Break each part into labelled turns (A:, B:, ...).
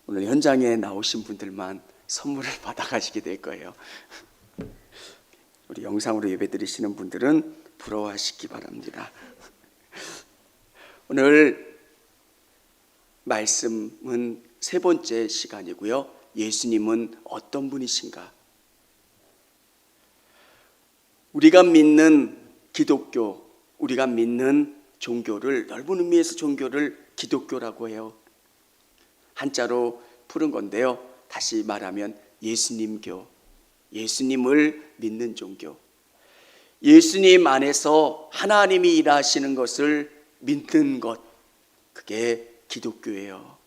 A: 오늘 현장에 나오신 분들만 선물을 받아가시게 될 거예요. 우리 영상으로 예배드리시는 분들은 부러워하시기 바랍니다. 오늘 말씀은 세 번째 시간이고요. 예수님은 어떤 분이신가? 우리가 믿는 기독교, 우리가 믿는 종교를, 넓은 의미에서 종교를 기독교라고 해요. 한자로 푸른 건데요. 다시 말하면 예수님교, 예수님을 믿는 종교. 예수님 안에서 하나님이 일하시는 것을 믿는 것, 그게 기독교예요.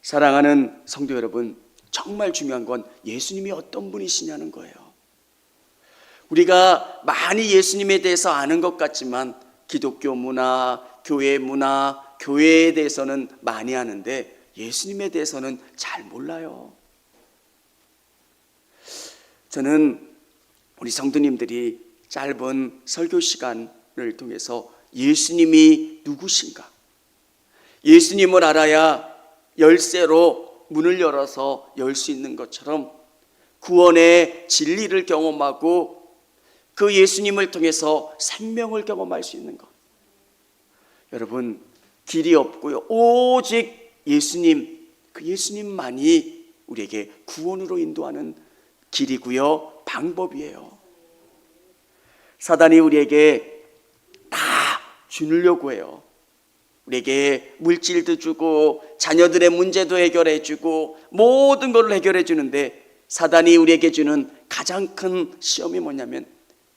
A: 사랑하는 성도 여러분, 정말 중요한 건 예수님이 어떤 분이시냐는 거예요. 우리가 많이 예수님에 대해서 아는 것 같지만 기독교 문화, 교회 문화, 교회에 대해서는 많이 아는데 예수님에 대해서는 잘 몰라요. 저는 우리 성도님들이 짧은 설교 시간을 통해서 예수님이 누구신가? 예수님을 알아야 열쇠로 문을 열어서 열 수 있는 것처럼 구원의 진리를 경험하고 그 예수님을 통해서 생명을 경험할 수 있는 것. 여러분, 길이 없고요. 오직 예수님, 그 예수님만이 우리에게 구원으로 인도하는 길이고요. 방법이에요. 사단이 우리에게 다 주려고 해요. 우리에게 물질도 주고 자녀들의 문제도 해결해 주고 모든 것을 해결해 주는데 사단이 우리에게 주는 가장 큰 시험이 뭐냐면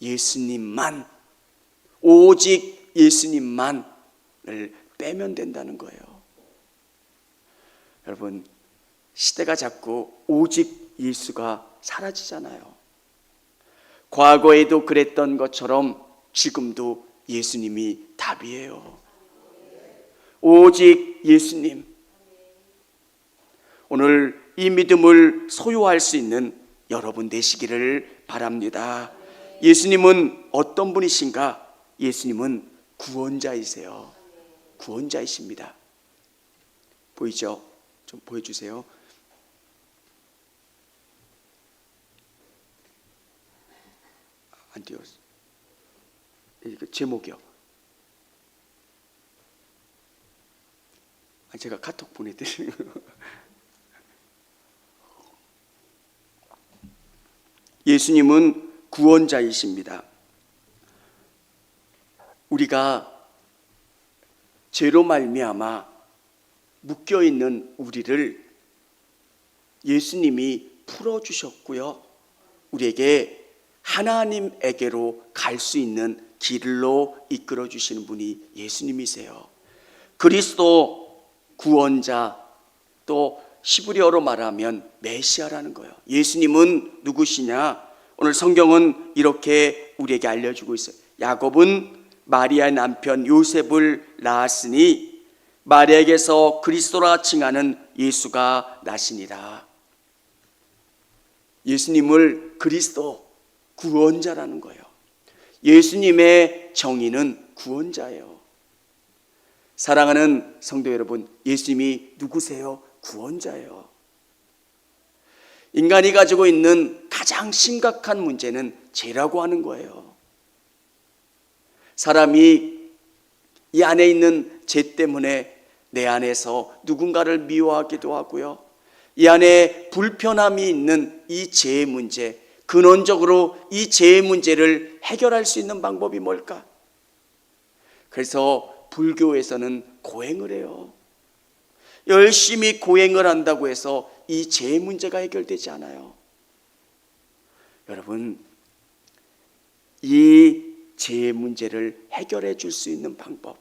A: 예수님만, 오직 예수님만을 빼면 된다는 거예요. 여러분, 시대가 자꾸 오직 예수가 사라지잖아요. 과거에도 그랬던 것처럼 지금도 예수님이 답이에요. 오직 예수님. 오늘 이 믿음을 소유할 수 있는 여러분 되시기를 바랍니다. 예수님은 어떤 분이신가? 예수님은 구원자이세요. 구원자이십니다. 보이죠? 좀 보여주세요. 안 띄웠어. 이거 제목이요. 제가 카톡 보내드리는 예수님은 구원자이십니다. 우리가 죄로 말미암아 묶여있는 우리를 예수님이 풀어주셨고요. 우리에게 하나님에게로 갈 수 있는 길로 이끌어 주시는 분이 예수님이세요. 그리스도 구원자, 또 히브리어로 말하면 메시아라는 거예요. 예수님은 누구시냐? 오늘 성경은 이렇게 우리에게 알려주고 있어요. 야곱은 마리아의 남편 요셉을 낳았으니 마리아에게서 그리스도라 칭하는 예수가 나시니라. 예수님을 그리스도, 구원자라는 거예요. 예수님의 정의는 구원자예요. 사랑하는 성도 여러분, 예수님이 누구세요? 구원자예요. 인간이 가지고 있는 가장 심각한 문제는 죄라고 하는 거예요. 사람이 이 안에 있는 죄 때문에 내 안에서 누군가를 미워하기도 하고요. 이 안에 불편함이 있는 이 죄의 문제, 근원적으로 이 죄의 문제를 해결할 수 있는 방법이 뭘까? 그래서 불교에서는 고행을 해요. 열심히 고행을 한다고 해서 이 죄의 문제가 해결되지 않아요. 여러분, 이 죄의 문제를 해결해 줄 수 있는 방법,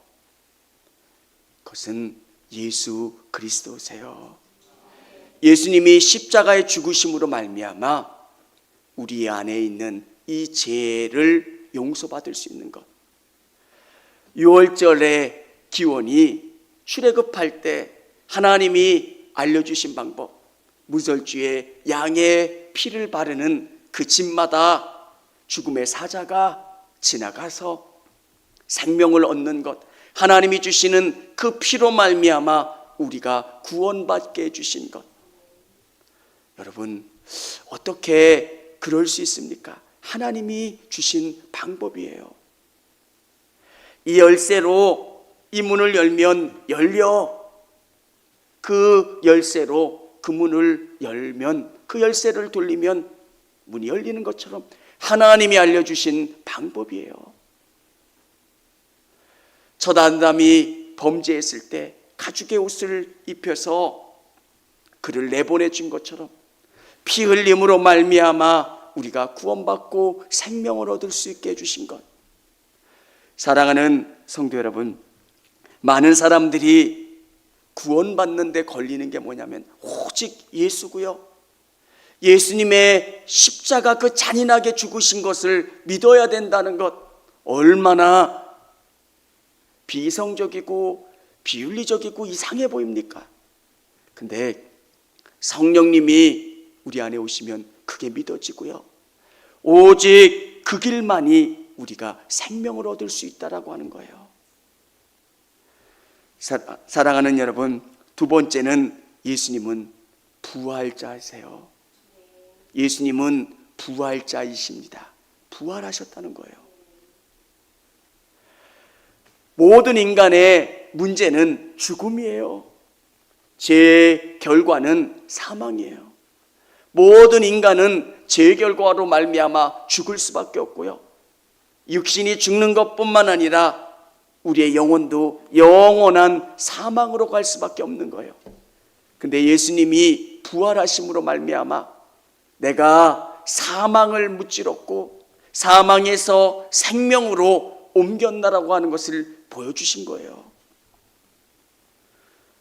A: 그것은 예수 그리스도세요. 예수님이 십자가의 죽으심으로 말미암아 우리 안에 있는 이 죄를 용서받을 수 있는 것. 6월절의 기원이 출애굽할 때 하나님이 알려주신 방법, 무설주에 양의 피를 바르는 그 집마다 죽음의 사자가 지나가서 생명을 얻는 것, 하나님이 주시는 그 피로 말미암아 우리가 구원받게 해주신 것. 여러분, 어떻게 그럴 수 있습니까? 하나님이 주신 방법이에요. 이 열쇠로 이 문을 열면 열려. 그 열쇠로 그 문을 열면, 그 열쇠를 돌리면 문이 열리는 것처럼 하나님이 알려주신 방법이에요. 첫 아담이 범죄했을 때 가죽의 옷을 입혀서 그를 내보내 준 것처럼 피 흘림으로 말미암아 우리가 구원받고 생명을 얻을 수 있게 해주신 것. 사랑하는 성도 여러분, 많은 사람들이 구원받는 데 걸리는 게 뭐냐면 오직 예수고요, 예수님의 십자가 그 잔인하게 죽으신 것을 믿어야 된다는 것. 얼마나 비이성적이고 비윤리적이고 이상해 보입니까? 근데 성령님이 우리 안에 오시면 그게 믿어지고요, 오직 그 길만이 우리가 생명을 얻을 수 있다라고 하는 거예요. 사랑하는 여러분, 두 번째는 예수님은 부활자이세요. 예수님은 부활자이십니다. 부활하셨다는 거예요. 모든 인간의 문제는 죽음이에요. 죄의 결과는 사망이에요. 모든 인간은 죄의 결과로 말미암아 죽을 수밖에 없고요, 육신이 죽는 것뿐만 아니라 우리의 영혼도 영원한 사망으로 갈 수밖에 없는 거예요. 근데 예수님이 부활하심으로 말미암아 내가 사망을 무찌렀고 사망에서 생명으로 옮겼나라고 하는 것을 보여주신 거예요.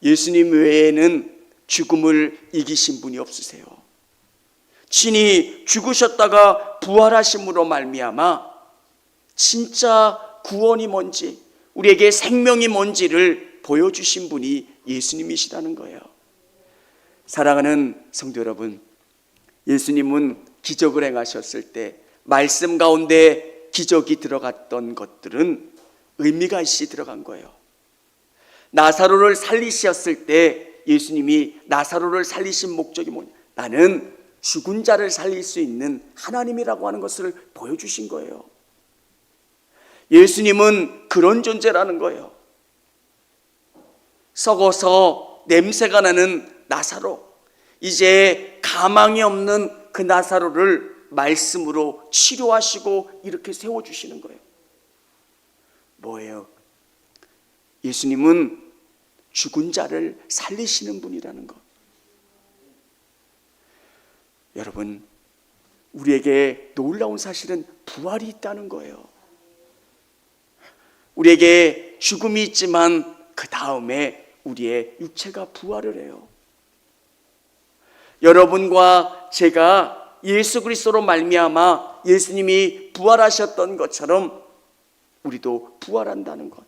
A: 예수님 외에는 죽음을 이기신 분이 없으세요. 친히 죽으셨다가 부활하심으로 말미암아 진짜 구원이 뭔지, 우리에게 생명이 뭔지를 보여주신 분이 예수님이시라는 거예요. 사랑하는 성도 여러분, 예수님은 기적을 행하셨을 때 말씀 가운데 기적이 들어갔던 것들은 의미가 있이 들어간 거예요. 나사로를 살리셨을 때 예수님이 나사로를 살리신 목적이 뭐냐? 나는 죽은 자를 살릴 수 있는 하나님이라고 하는 것을 보여주신 거예요. 예수님은 그런 존재라는 거예요. 썩어서 냄새가 나는 나사로, 이제 가망이 없는 그 나사로를 말씀으로 치료하시고 이렇게 세워주시는 거예요. 뭐예요? 예수님은 죽은 자를 살리시는 분이라는 것. 여러분, 우리에게 놀라운 사실은 부활이 있다는 거예요. 우리에게 죽음이 있지만 그 다음에 우리의 육체가 부활을 해요. 여러분과 제가 예수 그리스도로 말미암아 예수님이 부활하셨던 것처럼 우리도 부활한다는 것.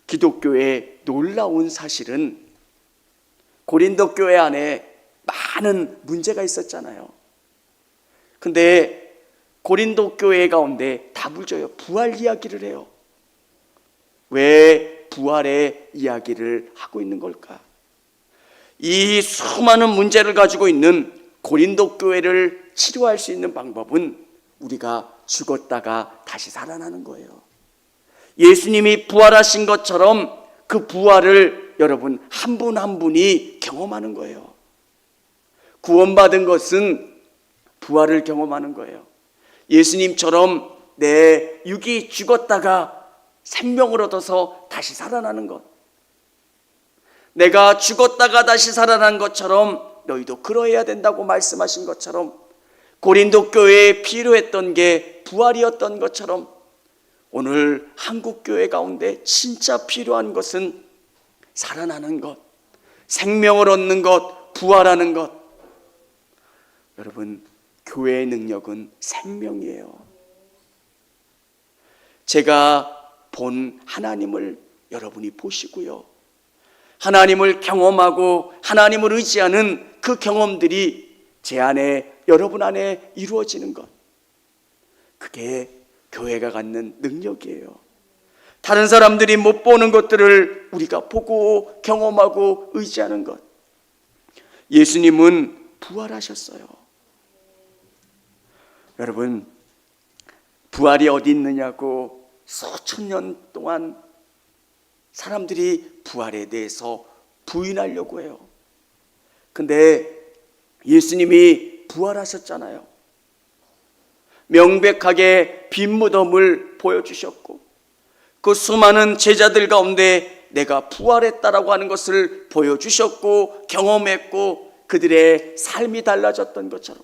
A: 기독교의 놀라운 사실은 고린도 교회 안에 많은 문제가 있었잖아요. 근데 고린도 교회 가운데 답을 줘요. 부활 이야기를 해요. 왜 부활의 이야기를 하고 있는 걸까? 이 수많은 문제를 가지고 있는 고린도 교회를 치료할 수 있는 방법은 우리가 죽었다가 다시 살아나는 거예요. 예수님이 부활하신 것처럼 그 부활을 여러분 한 분 한 분이 경험하는 거예요. 구원받은 것은 부활을 경험하는 거예요. 예수님처럼 내 육이 죽었다가 생명을 얻어서 다시 살아나는 것. 내가 죽었다가 다시 살아난 것처럼 너희도 그러해야 된다고 말씀하신 것처럼 고린도 교회에 필요했던 게 부활이었던 것처럼 오늘 한국 교회 가운데 진짜 필요한 것은 살아나는 것, 생명을 얻는 것, 부활하는 것. 여러분, 교회의 능력은 생명이에요. 제가 본 하나님을 여러분이 보시고요, 하나님을 경험하고 하나님을 의지하는 그 경험들이 제 안에, 여러분 안에 이루어지는 것, 그게 교회가 갖는 능력이에요. 다른 사람들이 못 보는 것들을 우리가 보고 경험하고 의지하는 것. 예수님은 부활하셨어요. 여러분, 부활이 어디 있느냐고 수천 년 동안 사람들이 부활에 대해서 부인하려고 해요. 근데 예수님이 부활하셨잖아요. 명백하게 빈 무덤을 보여주셨고, 그 수많은 제자들 가운데 내가 부활했다라고 하는 것을 보여주셨고 경험했고, 그들의 삶이 달라졌던 것처럼,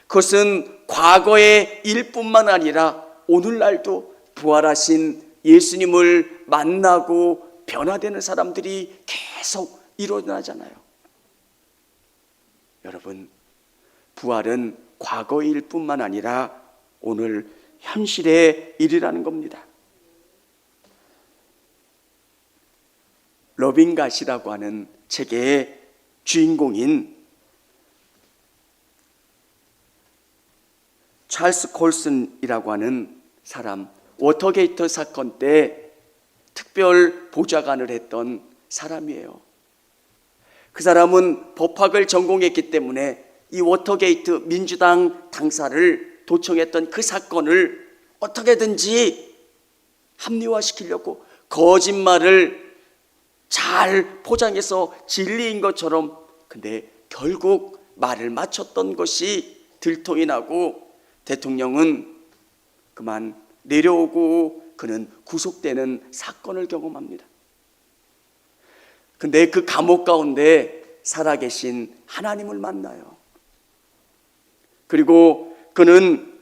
A: 그것은 과거의 일뿐만 아니라 오늘날도 부활하신 예수님을 만나고 변화되는 사람들이 계속 일어나잖아요. 여러분, 부활은 과거의 일뿐만 아니라 오늘 현실의 일이라는 겁니다. 러빙갓이라고 하는 책의 주인공인 찰스 콜슨이라고 하는 사람, 워터게이트 사건 때 특별 보좌관을 했던 사람이에요. 그 사람은 법학을 전공했기 때문에 이 워터게이트 민주당 당사를 도청했던 그 사건을 어떻게든지 합리화시키려고 거짓말을 잘 포장해서 진리인 것처럼, 근데 결국 말을 맞췄던 것이 들통이 나고 대통령은 그만 내려오고 그는 구속되는 사건을 경험합니다. 근데 그 감옥 가운데 살아계신 하나님을 만나요. 그리고 그는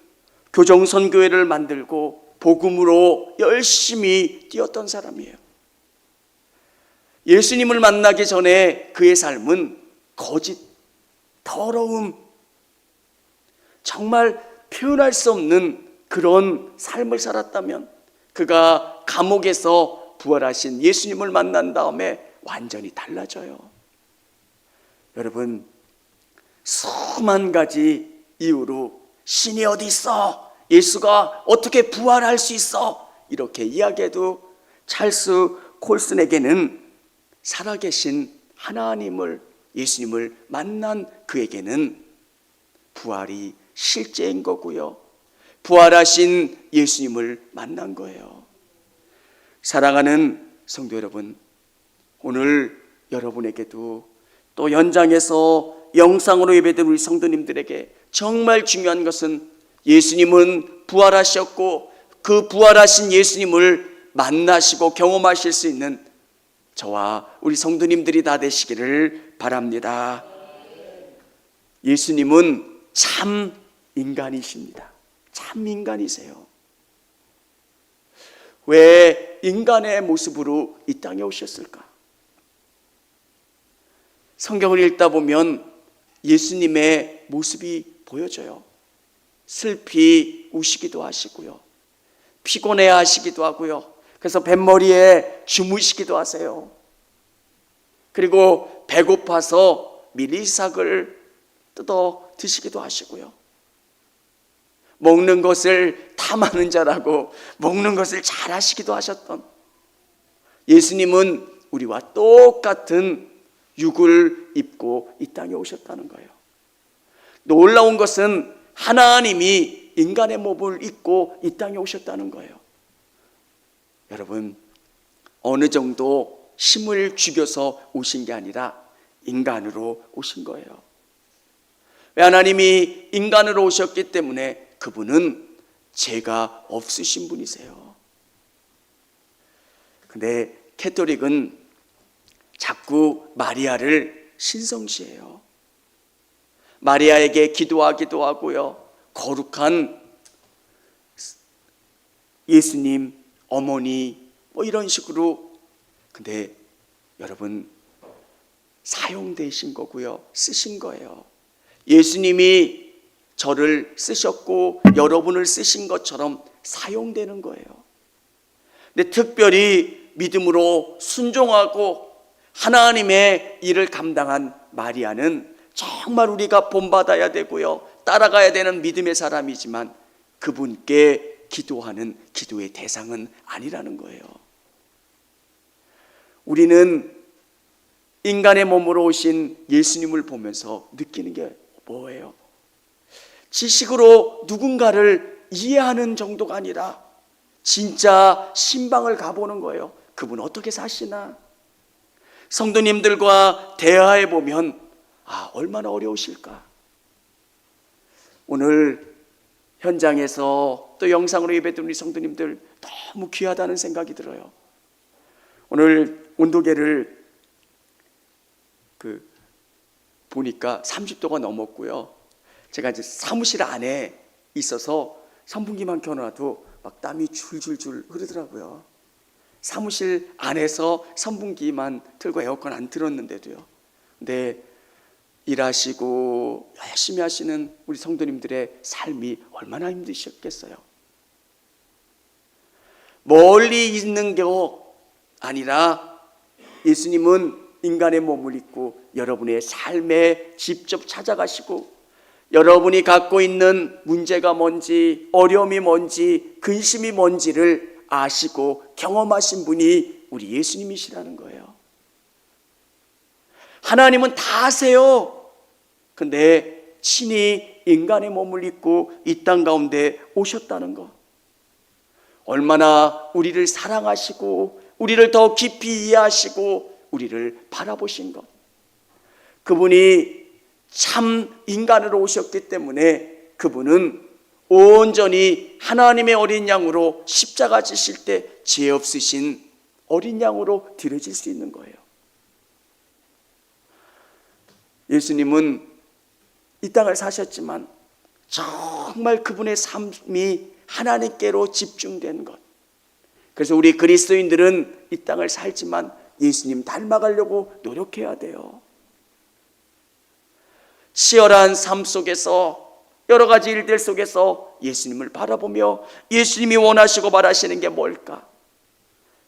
A: 교정선교회를 만들고 복음으로 열심히 뛰었던 사람이에요. 예수님을 만나기 전에 그의 삶은 거짓, 더러움, 정말 표현할 수 없는 그런 삶을 살았다면, 그가 감옥에서 부활하신 예수님을 만난 다음에 완전히 달라져요. 여러분, 수만 가지 이유로 신이 어디 있어? 예수가 어떻게 부활할 수 있어? 이렇게 이야기해도 찰스 콜슨에게는 살아계신 하나님을, 예수님을 만난 그에게는 부활이 실제인 거고요, 부활하신 예수님을 만난 거예요. 사랑하는 성도 여러분, 오늘 여러분에게도 또 연장해서 영상으로 예배드린 우리 성도님들에게 정말 중요한 것은 예수님은 부활하셨고 그 부활하신 예수님을 만나시고 경험하실 수 있는 저와 우리 성도님들이 다 되시기를 바랍니다. 예수님은 참 인간이십니다. 참 인간이세요. 왜 인간의 모습으로 이 땅에 오셨을까? 성경을 읽다 보면 예수님의 모습이 보여져요. 슬피 우시기도 하시고요, 피곤해 하시기도 하고요, 그래서 뱃머리에 주무시기도 하세요. 그리고 배고파서 밀리삭을 뜯어 드시기도 하시고요, 먹는 것을 탐하는 자라고 먹는 것을 잘 하시기도 하셨던 예수님은 우리와 똑같은 육을 입고 이 땅에 오셨다는 거예요. 놀라운 것은 하나님이 인간의 몸을 입고 이 땅에 오셨다는 거예요. 여러분, 어느 정도 힘을 죽여서 오신 게 아니라 인간으로 오신 거예요. 왜? 하나님이 인간으로 오셨기 때문에 그분은 죄가 없으신 분이세요. 근데 캐톨릭은 자꾸 마리아를 신성시해요. 마리아에게 기도하기도 하고요, 거룩한 예수님, 어머니 뭐 이런 식으로. 근데 여러분, 사용되신 거고요, 쓰신 거예요. 예수님이 저를 쓰셨고 여러분을 쓰신 것처럼 사용되는 거예요. 근데 특별히 믿음으로 순종하고 하나님의 일을 감당한 마리아는 정말 우리가 본받아야 되고요, 따라가야 되는 믿음의 사람이지만 그분께 기도하는 기도의 대상은 아니라는 거예요. 우리는 인간의 몸으로 오신 예수님을 보면서 느끼는 게 뭐예요? 지식으로 누군가를 이해하는 정도가 아니라 진짜 신방을 가보는 거예요. 그분 어떻게 사시나? 성도님들과 대화해 보면 얼마나 어려우실까? 오늘 현장에서 또 영상으로 예배드리는 우리 성도님들 너무 귀하다는 생각이 들어요. 오늘 온도계를 보니까 30도가 넘었고요. 제가 이제 사무실 안에 있어서 선풍기만 켜놔도 막 땀이 줄줄줄 흐르더라고요. 사무실 안에서 선풍기만 틀고 에어컨 안 틀었는데도요. 근데 일하시고 열심히 하시는 우리 성도님들의 삶이 얼마나 힘드셨겠어요. 멀리 있는 게 아니라 예수님은 인간의 몸을 입고 여러분의 삶에 직접 찾아가시고 여러분이 갖고 있는 문제가 뭔지, 어려움이 뭔지, 근심이 뭔지를 아시고 경험하신 분이 우리 예수님이시라는 거예요. 하나님은 다 아세요. 근데 친히 인간의 몸을 입고 이 땅 가운데 오셨다는 것, 얼마나 우리를 사랑하시고 우리를 더 깊이 이해하시고 우리를 바라보신 것, 그분이 참 인간으로 오셨기 때문에 그분은 온전히 하나님의 어린 양으로 십자가 지실 때 죄 없으신 어린 양으로 드려질 수 있는 거예요. 예수님은 이 땅을 사셨지만 정말 그분의 삶이 하나님께로 집중된 것, 그래서 우리 그리스도인들은 이 땅을 살지만 예수님 닮아가려고 노력해야 돼요. 치열한 삶 속에서 여러 가지 일들 속에서 예수님을 바라보며 예수님이 원하시고 바라시는 게 뭘까?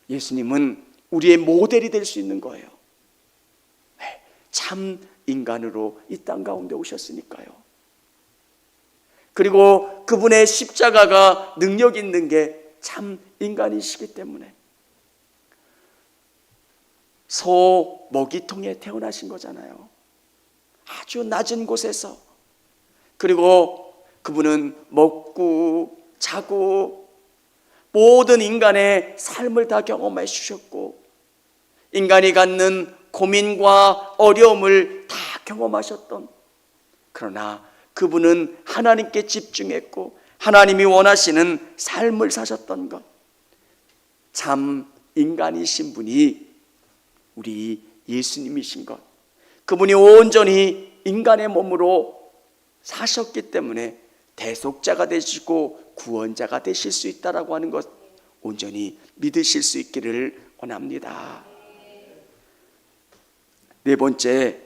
A: 예수님은 우리의 모델이 될 수 있는 거예요. 참 인간으로 이 땅 가운데 오셨으니까요. 그리고 그분의 십자가가 능력 있는 게 참 인간이시기 때문에 소 먹이통에 태어나신 거잖아요. 아주 낮은 곳에서. 그리고 그분은 먹고 자고 모든 인간의 삶을 다 경험해 주셨고 인간이 갖는 고민과 어려움을 다 경험하셨던, 그러나 그분은 하나님께 집중했고 하나님이 원하시는 삶을 사셨던 것, 참 인간이신 분이 우리 예수님이신 것, 그분이 온전히 인간의 몸으로 사셨기 때문에 대속자가 되시고 구원자가 되실 수 있다라고 하는 것 온전히 믿으실 수 있기를 원합니다. 네 번째,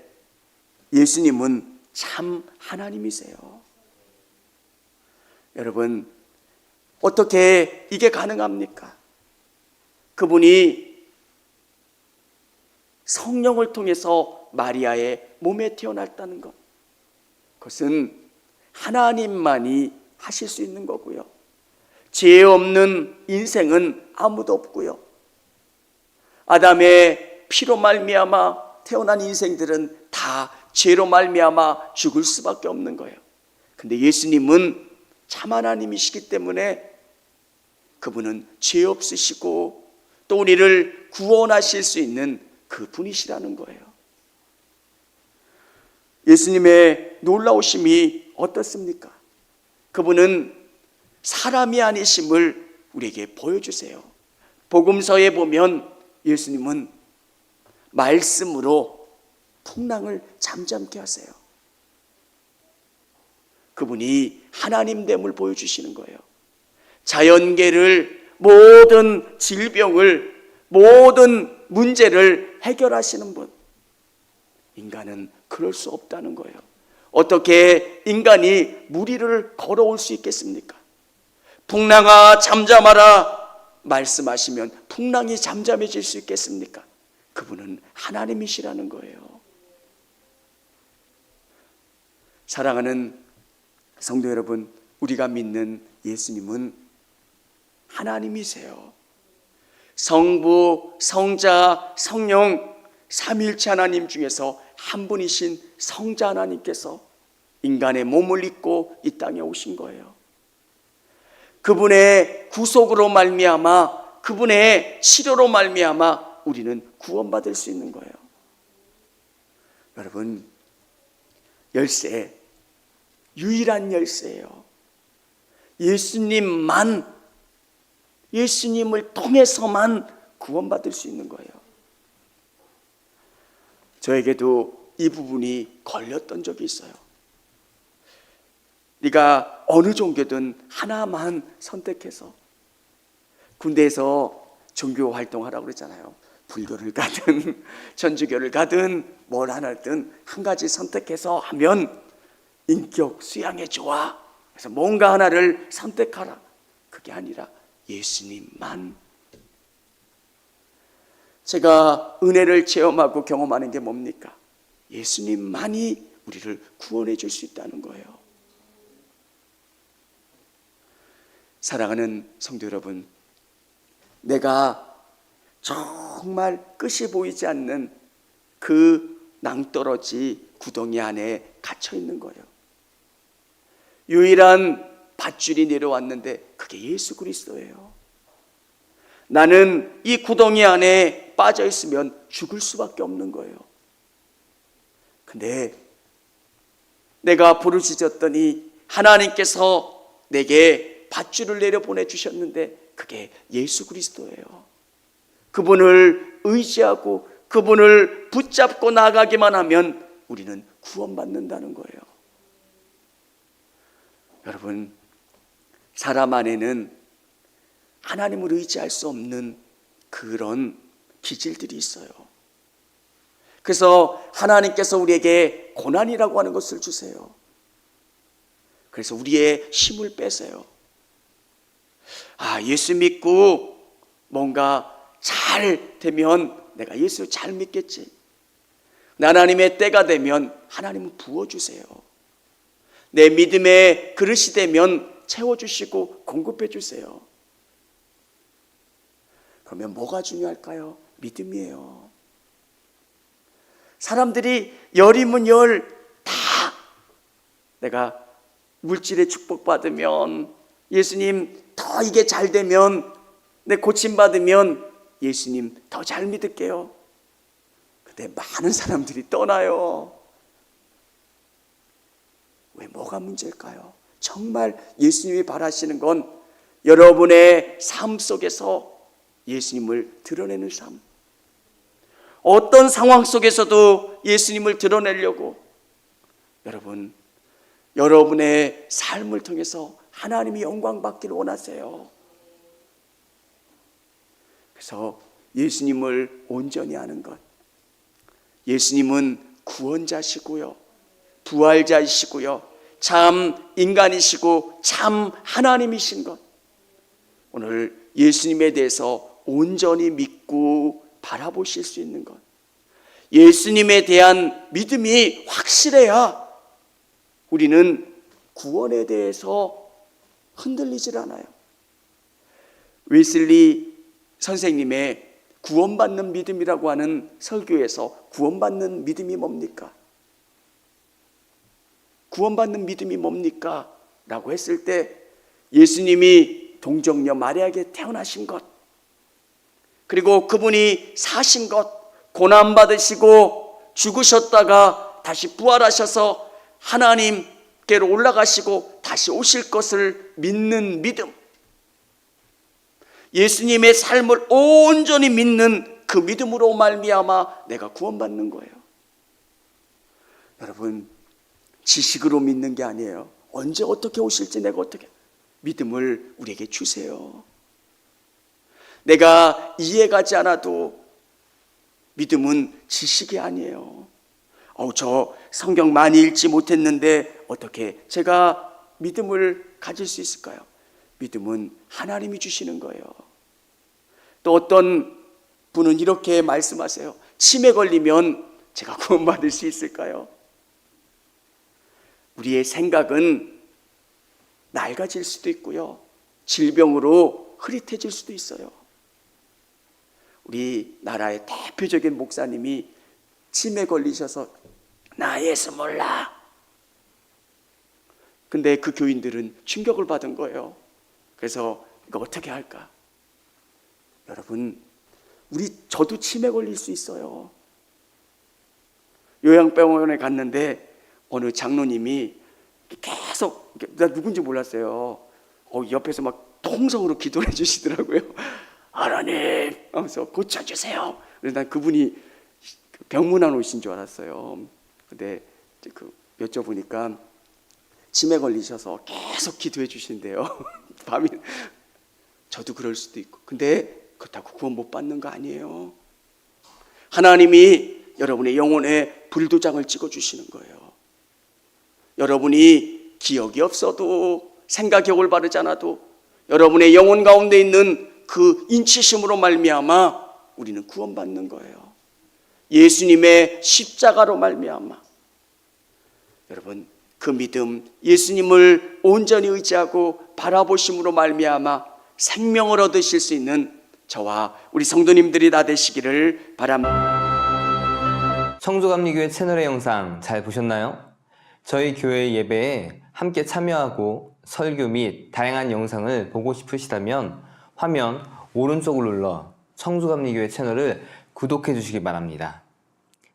A: 예수님은 참 하나님이세요. 여러분, 어떻게 이게 가능합니까? 그분이 성령을 통해서 마리아의 몸에 태어났다는 것, 그것은 하나님만이 하실 수 있는 거고요. 죄 없는 인생은 아무도 없고요. 아담의 피로 말미암아 태어난 인생들은 다 죄로 말미암아 죽을 수밖에 없는 거예요. 근데 예수님은 참 하나님이시기 때문에 그분은 죄 없으시고 또 우리를 구원하실 수 있는 그 분이시라는 거예요. 예수님의 놀라우심이 어떻습니까? 그분은 사람이 아니심을 우리에게 보여주세요. 복음서에 보면 예수님은 말씀으로 풍랑을 잠잠케 하세요. 그분이 하나님됨을 보여주시는 거예요. 자연계를, 모든 질병을, 모든 문제를 해결하시는 분. 인간은 그럴 수 없다는 거예요. 어떻게 인간이 물 위를 걸어올 수 있겠습니까? 풍랑아 잠잠하라 말씀하시면 풍랑이 잠잠해질 수 있겠습니까? 그분은 하나님이시라는 거예요. 사랑하는 성도 여러분, 우리가 믿는 예수님은 하나님이세요. 성부, 성자, 성령 삼위일체 하나님 중에서 한 분이신 성자 하나님께서 인간의 몸을 입고 이 땅에 오신 거예요. 그분의 구속으로 말미암아, 그분의 치료로 말미암아 우리는 구원받을 수 있는 거예요. 여러분, 열쇠, 유일한 열쇠예요. 예수님을 통해서만 구원받을 수 있는 거예요. 저에게도 이 부분이 걸렸던 적이 있어요. 네가 어느 종교든 하나만 선택해서, 군대에서 종교 활동하라고 그랬잖아요. 불교를 가든 천주교를 가든 뭘 하든 한 가지 선택해서 하면 인격 수양에 좋아. 그래서 뭔가 하나를 선택하라. 그게 아니라 예수님만. 제가 은혜를 체험하고 경험하는 게 뭡니까? 예수님만이 우리를 구원해 줄 수 있다는 거예요. 사랑하는 성도 여러분, 내가 정말 끝이 보이지 않는 그 낭떠러지 구덩이 안에 갇혀 있는 거예요. 유일한 밧줄이 내려왔는데 그게 예수 그리스도예요. 나는 이 구덩이 안에 빠져 있으면 죽을 수밖에 없는 거예요. 근데 내가 부르짖었더니 하나님께서 내게 밧줄을 내려 보내주셨는데 그게 예수 그리스도예요. 그분을 의지하고 그분을 붙잡고 나가기만 하면 우리는 구원받는다는 거예요. 여러분, 사람 안에는 하나님을 의지할 수 없는 그런 기질들이 있어요. 그래서 하나님께서 우리에게 고난이라고 하는 것을 주세요. 그래서 우리의 힘을 빼세요. 예수 믿고 뭔가 잘 되면 내가 예수 잘 믿겠지. 하나님의 때가 되면 하나님은 부어주세요. 내 믿음의 그릇이 되면 채워주시고 공급해주세요. 그러면 뭐가 중요할까요? 믿음이에요. 사람들이 열이면 열 다 내가 물질의 축복받으면, 예수님 더 이게 잘 되면, 내 고침받으면 예수님 더 잘 믿을게요. 근데 많은 사람들이 떠나요. 왜, 뭐가 문제일까요? 정말 예수님이 바라시는 건 여러분의 삶 속에서 예수님을 드러내는 삶. 어떤 상황 속에서도 예수님을 드러내려고 여러분의 삶을 통해서 하나님이 영광 받기를 원하세요. 그래서 예수님을 온전히 아는 것. 예수님은 구원자시고요, 부활자이시고요, 참 인간이시고 참 하나님이신 것. 오늘 예수님에 대해서 온전히 믿고 바라보실 수 있는 것. 예수님에 대한 믿음이 확실해야 우리는 구원에 대해서 흔들리질 않아요. 웨슬리 선생님의 구원받는 믿음이라고 하는 설교에서 구원받는 믿음이 뭡니까? 구원받는 믿음이 뭡니까? 라고 했을 때 예수님이 동정녀 마리아에게 태어나신 것, 그리고 그분이 사신 것, 고난받으시고 죽으셨다가 다시 부활하셔서 하나님께로 올라가시고 다시 오실 것을 믿는 믿음, 예수님의 삶을 온전히 믿는 그 믿음으로 말미암아 내가 구원받는 거예요. 여러분, 지식으로 믿는 게 아니에요. 언제 어떻게 오실지 내가 어떻게, 믿음을 우리에게 주세요. 내가 이해가지 않아도 믿음은 지식이 아니에요. 저 성경 많이 읽지 못했는데 어떻게 제가 믿음을 가질 수 있을까요? 믿음은 하나님이 주시는 거예요. 또 어떤 분은 이렇게 말씀하세요. 치매 걸리면 제가 구원받을 수 있을까요? 우리의 생각은 낡아질 수도 있고요, 질병으로 흐릿해질 수도 있어요. 우리 나라의 대표적인 목사님이 치매 걸리셔서 나 예수 몰라. 근데 그 교인들은 충격을 받은 거예요. 그래서 이거 어떻게 할까? 여러분, 저도 치매 걸릴 수 있어요. 요양병원에 갔는데 어느 장로님이 계속, 나 누군지 몰랐어요. 옆에서 막 통성으로 기도를 해주시더라고요. 하나님 하면서 고쳐주세요. 그래서 난 그분이 병문안 오신 줄 알았어요. 근데 여쭤보니까 치매 걸리셔서 계속 기도해 주신대요. 밤에. 저도 그럴 수도 있고. 근데 그렇다고 구원 못 받는 거 아니에요. 하나님이 여러분의 영혼에 불도장을 찍어 주시는 거예요. 여러분이 기억이 없어도, 생각이 올바르지 않아도 여러분의 영혼 가운데 있는 그 인치심으로 말미암아 우리는 구원받는 거예요. 예수님의 십자가로 말미암아. 여러분, 그 믿음, 예수님을 온전히 의지하고 바라보심으로 말미암아 생명을 얻으실 수 있는 저와 우리 성도님들이 다 되시기를 바랍니다.
B: 청주감리교회 채널의 영상 잘 보셨나요? 저희 교회 예배에 함께 참여하고 설교 및 다양한 영상을 보고 싶으시다면 화면 오른쪽을 눌러 청주감리교회 채널을 구독해 주시기 바랍니다.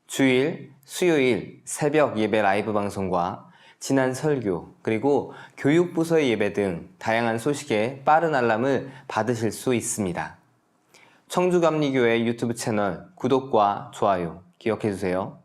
B: 주일, 수요일 새벽 예배 라이브 방송과 지난 설교, 그리고 교육부서의 예배 등 다양한 소식에 빠른 알람을 받으실 수 있습니다. 청주감리교회 유튜브 채널 구독과 좋아요 기억해 주세요.